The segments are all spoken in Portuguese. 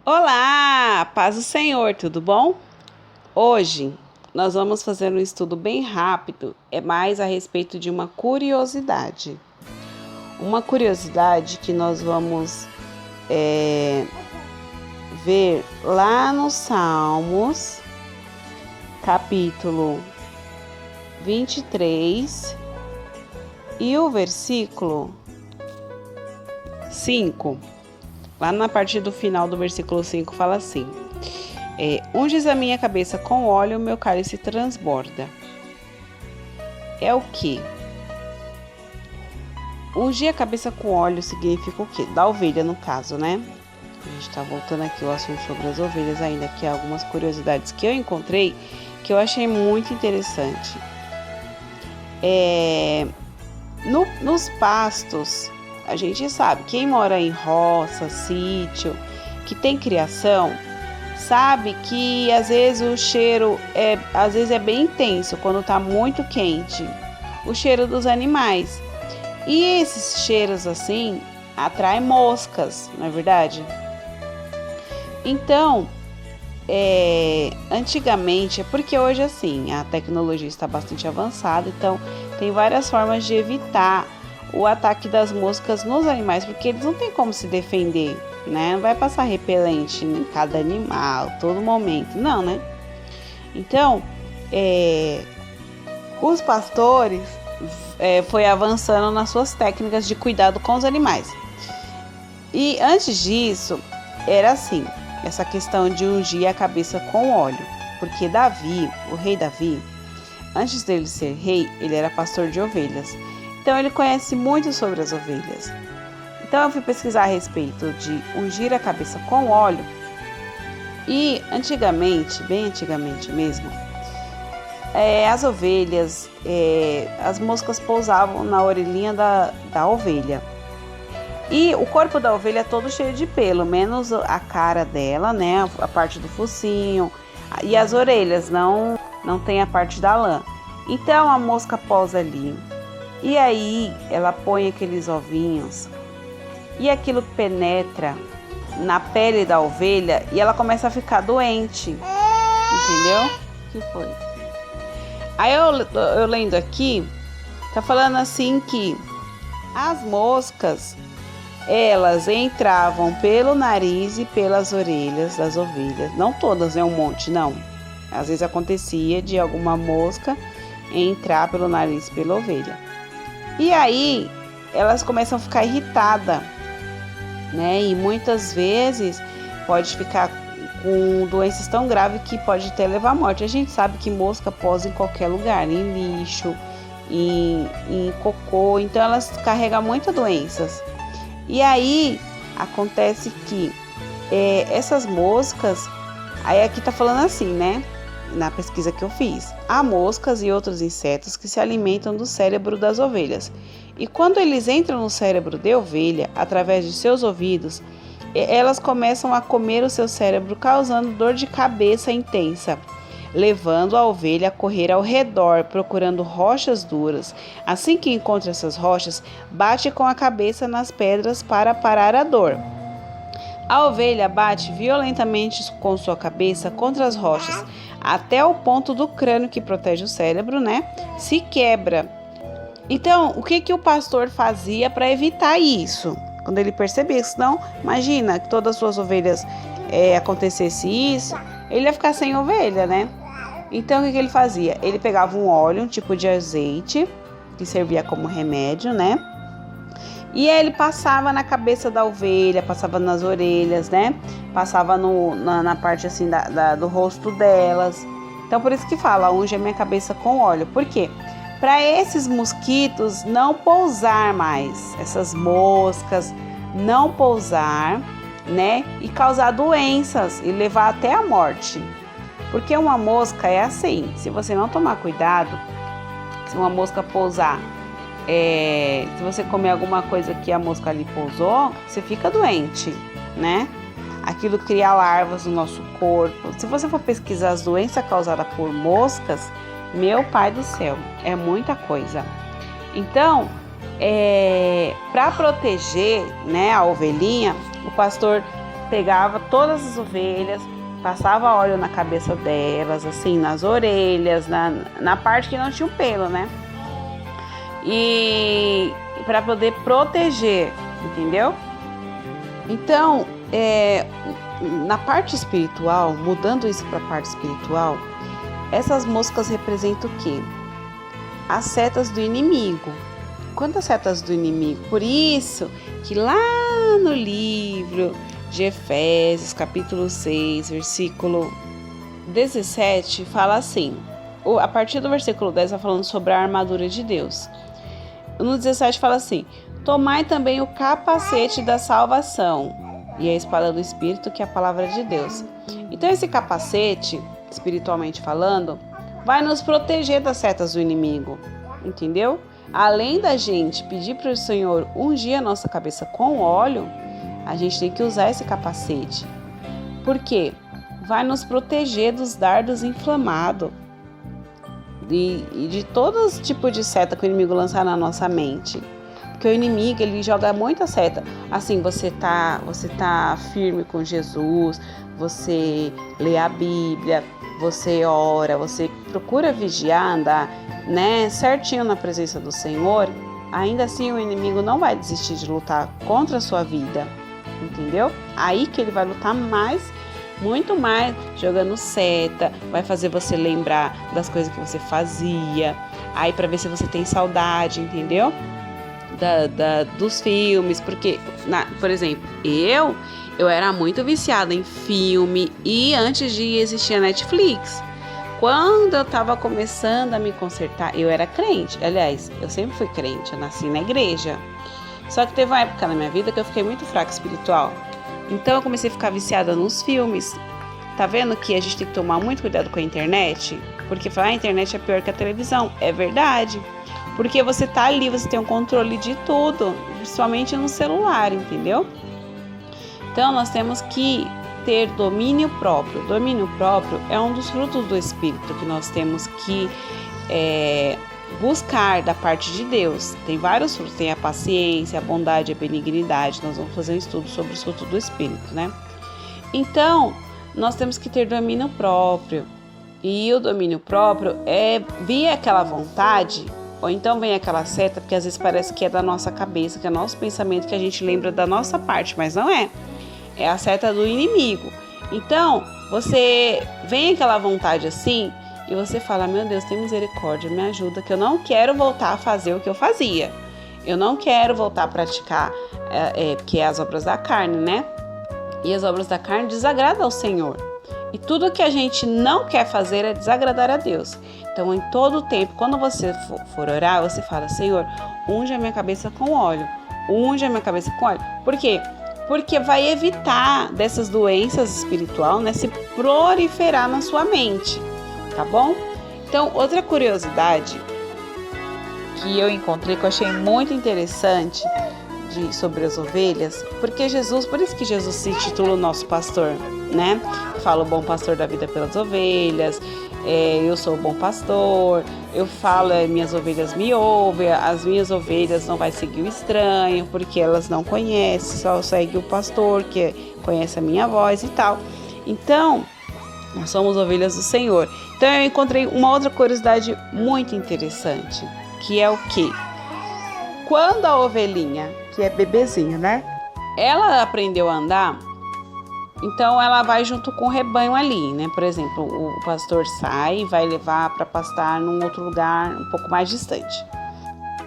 Olá, paz do Senhor, tudo bom? Hoje nós vamos fazer um estudo bem rápido, é mais a respeito de uma curiosidade. Uma curiosidade que nós vamos ver lá no Salmos, capítulo 23 e o versículo 5. Lá na parte do final do versículo 5 fala assim: unges a minha cabeça com óleo, o meu cálice transborda. É o que? Ungir a cabeça com óleo significa o quê? Da ovelha, no caso, né? A gente tá voltando aqui ao assunto sobre as ovelhas ainda, que há algumas curiosidades que eu encontrei que eu achei muito interessante. Nos pastos, a gente sabe, quem mora em roça, sítio, que tem criação, sabe que às vezes o cheiro é bem intenso quando está muito quente, o cheiro dos animais. E esses cheiros assim atraem moscas, não é verdade? Então, antigamente, porque hoje assim, a tecnologia está bastante avançada, então tem várias formas de evitar o ataque das moscas nos animais, porque eles não têm como se defender, né? Não vai passar repelente em cada animal, todo momento, não, né? Então, os pastores foi avançando nas suas técnicas de cuidado com os animais. E antes disso, era assim, essa questão de ungir a cabeça com óleo, porque Davi, o rei Davi, antes dele ser rei, ele era pastor de ovelhas. Então ele conhece muito sobre as ovelhas. Então eu fui pesquisar a respeito de ungir a cabeça com óleo. E antigamente, bem antigamente mesmo, as ovelhas, as moscas pousavam na orelhinha da ovelha. E o corpo da ovelha é todo cheio de pelo, menos a cara dela, né? A parte do focinho. E as orelhas, não tem a parte da lã. Então a mosca pousa ali. E aí ela põe aqueles ovinhos e aquilo penetra na pele da ovelha e ela começa a ficar doente, entendeu? O que foi? Aí eu lendo aqui, tá falando assim que as moscas, elas entravam pelo nariz e pelas orelhas das ovelhas. Não todas, né? Um monte, não. Às vezes acontecia de alguma mosca entrar pelo nariz e pela ovelha. E aí, elas começam a ficar irritadas, né? E muitas vezes pode ficar com doenças tão graves que pode até levar à morte. A gente sabe que mosca pousa em qualquer lugar, em lixo, em cocô, então elas carregam muitas doenças. E aí, acontece que essas moscas, aí aqui tá falando assim, né? Na pesquisa que eu fiz, há moscas e outros insetos que se alimentam do cérebro das ovelhas. E quando eles entram no cérebro da ovelha, através de seus ouvidos, elas começam a comer o seu cérebro, causando dor de cabeça intensa, levando a ovelha a correr ao redor, procurando rochas duras. Assim que encontra essas rochas, bate com a cabeça nas pedras para parar a dor. A ovelha bate violentamente com sua cabeça contra as rochas, até o ponto do crânio que protege o cérebro, né? Se quebra. Então, o que o pastor fazia para evitar isso? Quando ele percebia, senão, imagina que todas as suas ovelhas acontecesse isso, ele ia ficar sem ovelha, né? Então, o que ele fazia? Ele pegava um óleo, um tipo de azeite, que servia como remédio, né? E aí ele passava na cabeça da ovelha, passava nas orelhas, né? Passava na parte assim do rosto delas. Então por isso que fala, unge a minha cabeça com óleo. Por quê? Para esses mosquitos não pousar mais, essas moscas não pousar, né? E causar doenças e levar até a morte. Porque uma mosca é assim, se você não tomar cuidado, se uma mosca pousar, se você comer alguma coisa que a mosca ali pousou, você fica doente, né? Aquilo cria larvas no nosso corpo. Se você for pesquisar as doenças causadas por moscas, meu pai do céu, é muita coisa. Então, para proteger, né, a ovelhinha, o pastor pegava todas as ovelhas, passava óleo na cabeça delas, assim, nas orelhas, na parte que não tinha o pelo, né? E para poder proteger, entendeu? Então, na parte espiritual, mudando isso para a parte espiritual, essas moscas representam o quê? As setas do inimigo. Quantas setas do inimigo? Por isso que lá no livro de Efésios, capítulo 6, versículo 17, fala assim, a partir do versículo 10 está falando sobre a armadura de Deus. No 17 fala assim, tomai também o capacete da salvação e a espada do Espírito, que é a palavra de Deus. Então esse capacete, espiritualmente falando, vai nos proteger das setas do inimigo, entendeu? Além da gente pedir para o Senhor ungir a nossa cabeça com óleo, a gente tem que usar esse capacete. Por quê? Vai nos proteger dos dardos inflamados e de todo tipo de seta que o inimigo lançar na nossa mente. Porque o inimigo, ele joga muita seta. Assim, você tá firme com Jesus, você lê a Bíblia, você ora, você procura vigiar, andar, né, certinho na presença do Senhor. Ainda assim, o inimigo não vai desistir de lutar contra a sua vida. Entendeu? Aí que ele vai lutar mais, muito mais, jogando seta, vai fazer você lembrar das coisas que você fazia, aí para ver se você tem saudade, entendeu? Dos filmes, porque, por exemplo, eu era muito viciada em filme e antes de existir a Netflix. Quando eu tava começando a me consertar, eu era crente, aliás, eu sempre fui crente, eu nasci na igreja. Só que teve uma época na minha vida que eu fiquei muito fraca espiritual. Então eu comecei a ficar viciada nos filmes. Tá vendo que a gente tem que tomar muito cuidado com a internet? Porque falar a internet é pior que a televisão. É verdade. Porque você tá ali, você tem um controle de tudo, principalmente no celular, entendeu? Então nós temos que ter domínio próprio. Domínio próprio é um dos frutos do Espírito que nós temos que buscar da parte de Deus. Tem vários frutos, tem a paciência, a bondade, a benignidade. Nós vamos fazer um estudo sobre os frutos do Espírito, né? Então, nós temos que ter domínio próprio. E o domínio próprio vir aquela vontade, ou então vem aquela seta, porque às vezes parece que é da nossa cabeça, que é nosso pensamento, que a gente lembra da nossa parte, mas não é. É a seta do inimigo. Então, você vem aquela vontade assim, e você fala, meu Deus, tem misericórdia, me ajuda, que eu não quero voltar a fazer o que eu fazia. Eu não quero voltar a praticar, que é as obras da carne, né? E as obras da carne desagradam ao Senhor. E tudo que a gente não quer fazer é desagradar a Deus. Então, em todo tempo, quando você for orar, você fala, Senhor, unge a minha cabeça com óleo. Unge a minha cabeça com óleo. Por quê? Porque vai evitar dessas doenças espirituais, né, se proliferar na sua mente. Tá bom? Então, outra curiosidade que eu encontrei, que eu achei muito interessante sobre as ovelhas, porque por isso que Jesus se intitula o nosso pastor, né? Fala o bom pastor da vida pelas ovelhas, eu sou o bom pastor, eu falo, minhas ovelhas me ouvem, as minhas ovelhas não vai seguir o estranho, porque elas não conhecem, só segue o pastor que conhece a minha voz e tal. Então, nós somos ovelhas do Senhor. Então eu encontrei uma outra curiosidade muito interessante, que é o quê? Quando a ovelhinha, que é bebezinho, né? Ela aprendeu a andar, então ela vai junto com o rebanho ali, né? Por exemplo, o pastor sai e vai levar para pastar num outro lugar um pouco mais distante,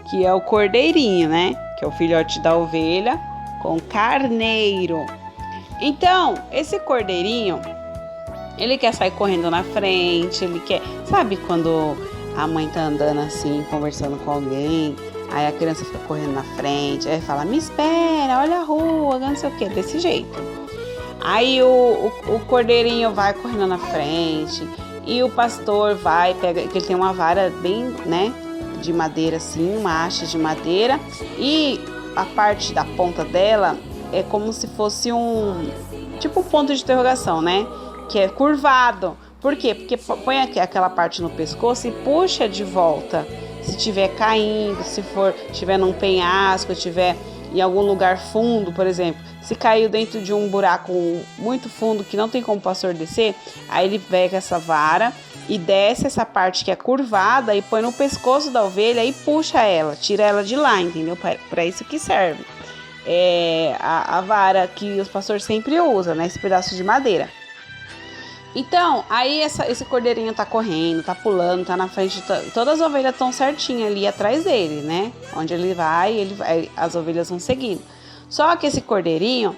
que é o cordeirinho, né? Que é o filhote da ovelha com carneiro. Então, esse cordeirinho, ele quer sair correndo na frente, ele quer... Sabe quando a mãe tá andando assim, conversando com alguém, aí a criança fica correndo na frente, aí fala, me espera, olha a rua, não sei o que, desse jeito. Aí o cordeirinho vai correndo na frente, e o pastor vai, pega, que ele tem uma vara bem, né, de madeira assim, uma haste de madeira, e a parte da ponta dela é como se fosse tipo um ponto de interrogação, né? Que é curvado. Por quê? Porque põe aquela parte no pescoço e puxa de volta. Se estiver caindo, se estiver num penhasco, estiver em algum lugar fundo, por exemplo. Se caiu dentro de um buraco muito fundo que não tem como o pastor descer, aí ele pega essa vara e desce essa parte que é curvada e põe no pescoço da ovelha e puxa ela, tira ela de lá, entendeu? Para isso que serve. É a vara que os pastores sempre usam, né? Esse pedaço de madeira. Então, aí esse cordeirinho tá correndo, tá pulando, tá na frente, todas as ovelhas estão certinhas ali atrás dele, né? Onde ele vai, as ovelhas vão seguindo. Só que esse cordeirinho,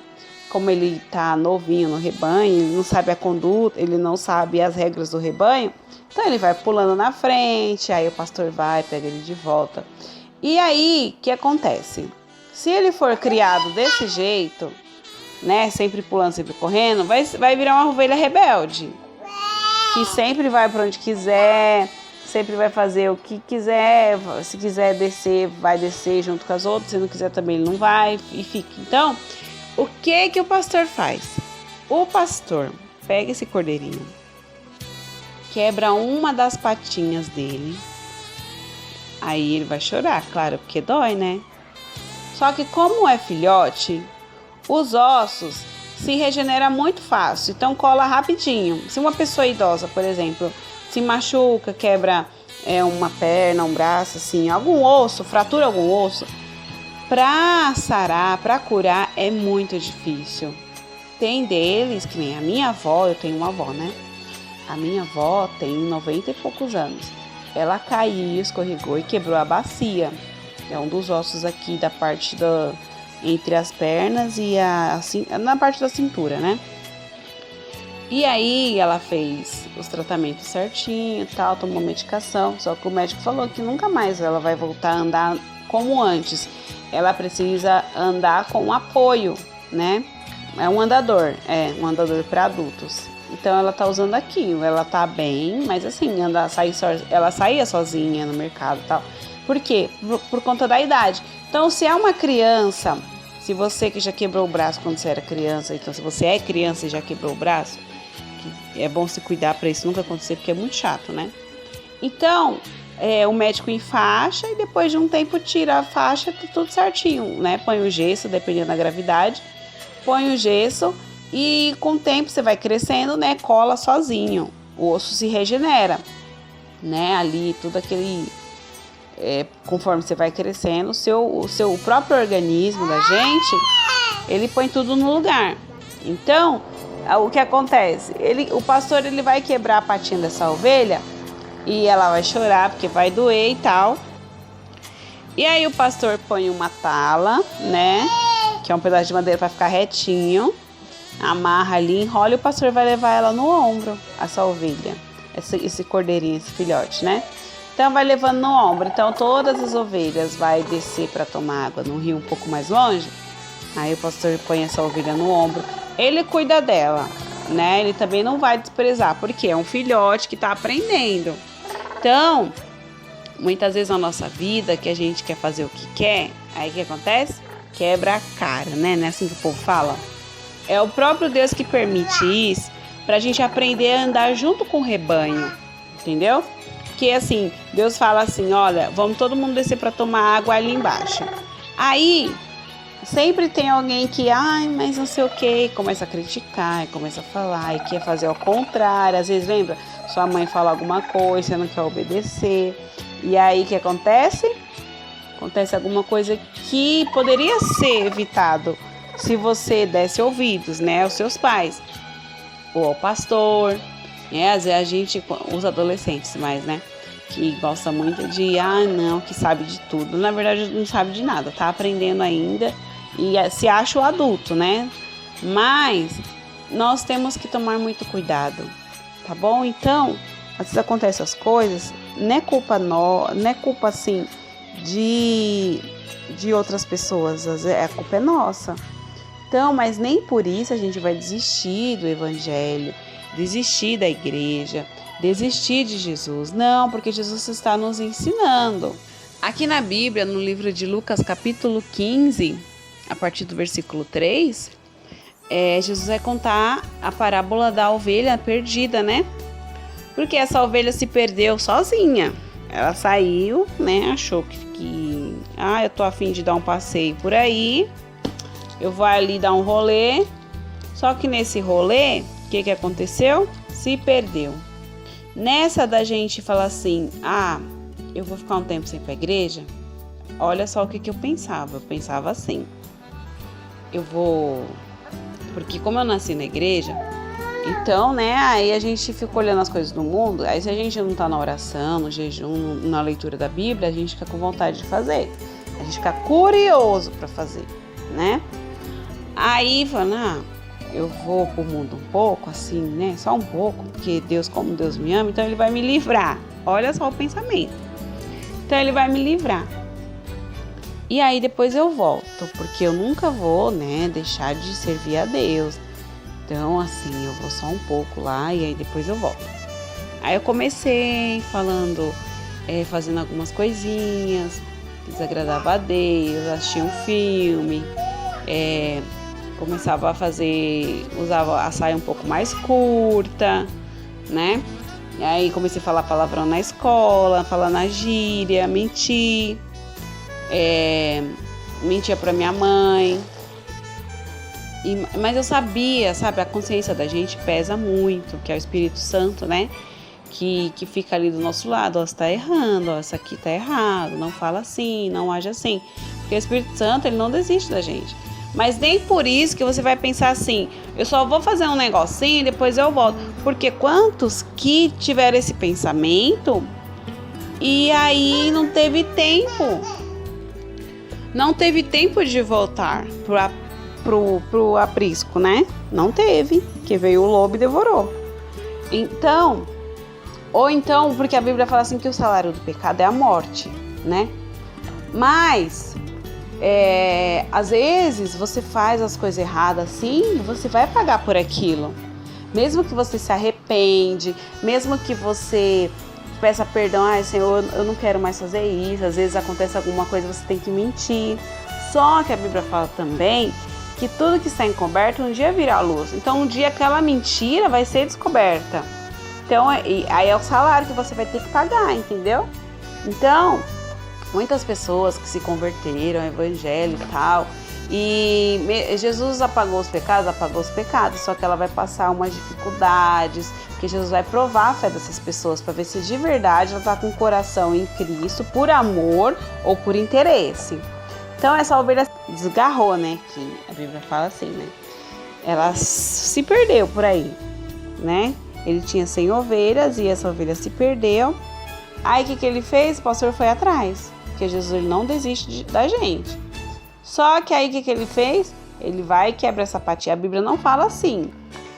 como ele tá novinho no rebanho, ele não sabe a conduta, ele não sabe as regras do rebanho, então ele vai pulando na frente, aí o pastor vai, pega ele de volta. E aí, o que acontece? Se ele for criado desse jeito, né, sempre pulando, sempre correndo, vai virar uma ovelha rebelde, que sempre vai para onde quiser, sempre vai fazer o que quiser, se quiser descer, vai descer junto com as outras, se não quiser também ele não vai e fica. Então, o que o pastor faz? O pastor pega esse cordeirinho, quebra uma das patinhas dele, aí ele vai chorar, claro, porque dói, né? Só que como é filhote, os ossos se regeneram muito fácil, então cola rapidinho. Se uma pessoa idosa, por exemplo, se machuca, quebra uma perna, um braço, assim, algum osso, fratura algum osso, para sarar, para curar é muito difícil. Tem deles, que nem a minha avó, eu tenho uma avó, né? A minha avó tem 90 e poucos anos. Ela caiu, escorregou e quebrou a bacia. É um dos ossos aqui da parte entre as pernas e na parte da cintura, né? E aí ela fez os tratamentos certinho, tal, tomou medicação, só que o médico falou que nunca mais ela vai voltar a andar como antes. Ela precisa andar com apoio, né? É um andador para adultos. Então ela tá usando aquilo, ela tá bem, mas assim, ela saía sozinha no mercado e tal. Por quê? Por conta da idade. Então, se é uma criança, se você que já quebrou o braço quando você era criança, então se você é criança e já quebrou o braço, é bom se cuidar para isso nunca acontecer, porque é muito chato, né? Então, o médico enfaixa e depois de um tempo tira a faixa, tudo certinho, né? Põe o gesso, dependendo da gravidade, põe o gesso e com o tempo você vai crescendo, né? Cola sozinho, o osso se regenera, né? Ali, tudo aquele... conforme você vai crescendo, o próprio organismo da gente, ele põe tudo no lugar. Então, o que acontece? O pastor ele vai quebrar a patinha dessa ovelha e ela vai chorar porque vai doer e tal. E aí o pastor põe uma tala, né? Que é um pedaço de madeira para ficar retinho. Amarra ali, enrola e o pastor vai levar ela no ombro, essa ovelha, esse cordeirinho, esse filhote, né? Então vai levando no ombro. Então todas as ovelhas vai descer para tomar água no rio um pouco mais longe. Aí o pastor põe essa ovelha no ombro. Ele cuida dela, né? Ele também não vai desprezar, porque é um filhote que está aprendendo. Então, muitas vezes na nossa vida, que a gente quer fazer o que quer, aí o que acontece? Quebra a cara, né? Não é assim que o povo fala? É o próprio Deus que permite isso para a gente aprender a andar junto com o rebanho, entendeu? Porque assim, Deus fala assim, olha, vamos todo mundo descer para tomar água ali embaixo. Aí, sempre tem alguém que, mas não sei o que, começa a criticar, começa a falar, e quer fazer ao contrário. Às vezes, lembra? Sua mãe fala alguma coisa, você não quer obedecer. E aí, o que acontece? Acontece alguma coisa que poderia ser evitado se você desse ouvidos, né, aos seus pais. Ou ao pastor, né? Às vezes a gente, os adolescentes mais, né? Que gosta muito de, não, que sabe de tudo. Na verdade, não sabe de nada, tá aprendendo ainda e se acha o adulto, né? Mas nós temos que tomar muito cuidado, tá bom? Então, às vezes acontecem as coisas, não é culpa assim de outras pessoas, a culpa é nossa. Então, mas nem por isso a gente vai desistir do evangelho, desistir da igreja, desistir de Jesus. Não, porque Jesus está nos ensinando. Aqui na Bíblia, no livro de Lucas, capítulo 15, a partir do versículo 3, Jesus vai contar a parábola da ovelha perdida, né? Porque essa ovelha se perdeu sozinha. Ela saiu, né? Achou que eu tô a fim de dar um passeio por aí. eu vou ali dar um rolê. Só que nesse rolê, o que aconteceu? Se perdeu. Nessa da gente falar assim, eu vou ficar um tempo sem ir pra igreja, olha só o que eu pensava. Eu pensava assim, porque como eu nasci na igreja, então, né, aí a gente fica olhando as coisas do mundo, aí se a gente não tá na oração, no jejum, na leitura da Bíblia, a gente fica com vontade de fazer. A gente fica curioso para fazer, né? Aí, falando, eu vou pro mundo um pouco, assim, né, só um pouco, porque Deus, como Deus me ama, então Ele vai me livrar. Olha só o pensamento. Então, Ele vai me livrar. E aí, depois eu volto, porque eu nunca vou, né, deixar de servir a Deus. Então, assim, eu vou só um pouco lá e aí depois eu volto. Aí eu comecei falando, fazendo algumas coisinhas que desagradava a Deus, assistia um filme, começava a usava a saia um pouco mais curta, né? E aí comecei a falar palavrão na escola, falar na gíria, mentir, mentia pra minha mãe. Mas eu sabia, sabe, a consciência da gente pesa muito, que é o Espírito Santo, né? Que fica ali do nosso lado, você tá errando, isso aqui tá errado, não fala assim, não age assim. Porque o Espírito Santo, ele não desiste da gente. Mas nem por isso que você vai pensar assim, eu só vou fazer um negocinho e depois eu volto. Porque quantos que tiveram esse pensamento e aí não teve tempo? Não teve tempo de voltar pro aprisco, né? Não teve, que veio o lobo e devorou. Então, ou então, porque a Bíblia fala assim que o salário do pecado é a morte, né? Mas, às vezes, você faz as coisas erradas assim, você vai pagar por aquilo. Mesmo que você se arrepende, mesmo que você peça perdão, Senhor, eu não quero mais fazer isso. Às vezes acontece alguma coisa, você tem que mentir. Só que a Bíblia fala também que tudo que está encoberto um dia virá à luz. Então, um dia aquela mentira vai ser descoberta. Então, aí é o salário que você vai ter que pagar, entendeu? Então, muitas pessoas que se converteram ao evangelho e tal, e Jesus apagou os pecados, só que ela vai passar umas dificuldades, porque Jesus vai provar a fé dessas pessoas para ver se de verdade ela está com o coração em Cristo, por amor ou por interesse. Então, essa ovelha desgarrou, né? Que a Bíblia fala assim, né? Ela se perdeu por aí, né? Ele tinha 100 ovelhas e essa ovelha se perdeu. Aí, o que ele fez? O pastor foi atrás, porque Jesus ele não desiste da gente. Só que aí, o que ele fez? Ele vai e quebra essa patinha. A Bíblia não fala assim,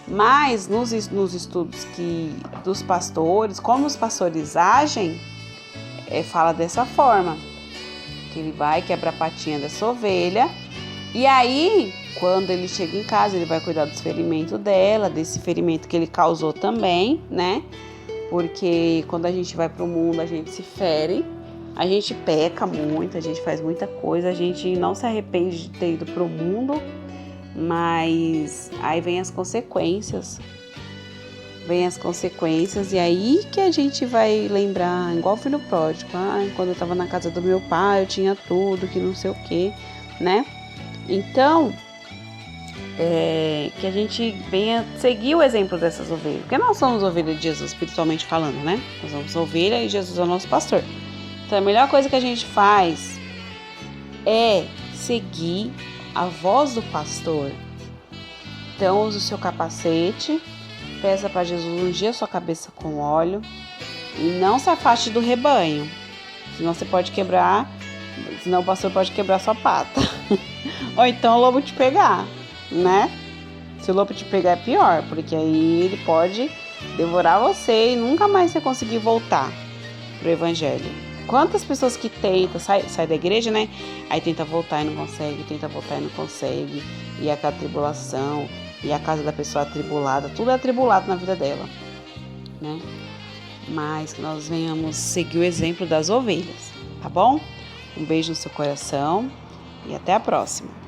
mas nos estudos dos pastores, como os pastores agem, fala dessa forma. Que ele vai, quebra a patinha dessa ovelha, e aí, quando ele chega em casa, ele vai cuidar dos ferimentos dela, desse ferimento que ele causou também, né? Porque quando a gente vai pro mundo, a gente se fere, a gente peca muito, a gente faz muita coisa, a gente não se arrepende de ter ido pro mundo, mas aí vem as consequências. E aí que a gente vai lembrar, igual o filho pródigo, quando eu tava na casa do meu pai, eu tinha tudo, que não sei o que, né? Então, que a gente venha seguir o exemplo dessas ovelhas, porque nós somos ovelhas de Jesus, espiritualmente falando, né? Nós somos ovelha e Jesus é o nosso pastor. Então, a melhor coisa que a gente faz é seguir a voz do pastor. Então, use o seu capacete, peça para Jesus ungir a sua cabeça com óleo e não se afaste do rebanho, senão você pode quebrar, senão o pastor pode quebrar sua pata. Ou então o lobo te pegar, né? Se o lobo te pegar é pior, porque aí ele pode devorar você e nunca mais você conseguir voltar pro evangelho. Quantas pessoas que tentam, sai da igreja, né? Aí tenta voltar e não consegue, e aquela tribulação, e a casa da pessoa atribulada, tudo é atribulado na vida dela, né? Mas que nós venhamos seguir o exemplo das ovelhas, tá bom? Um beijo no seu coração e até a próxima.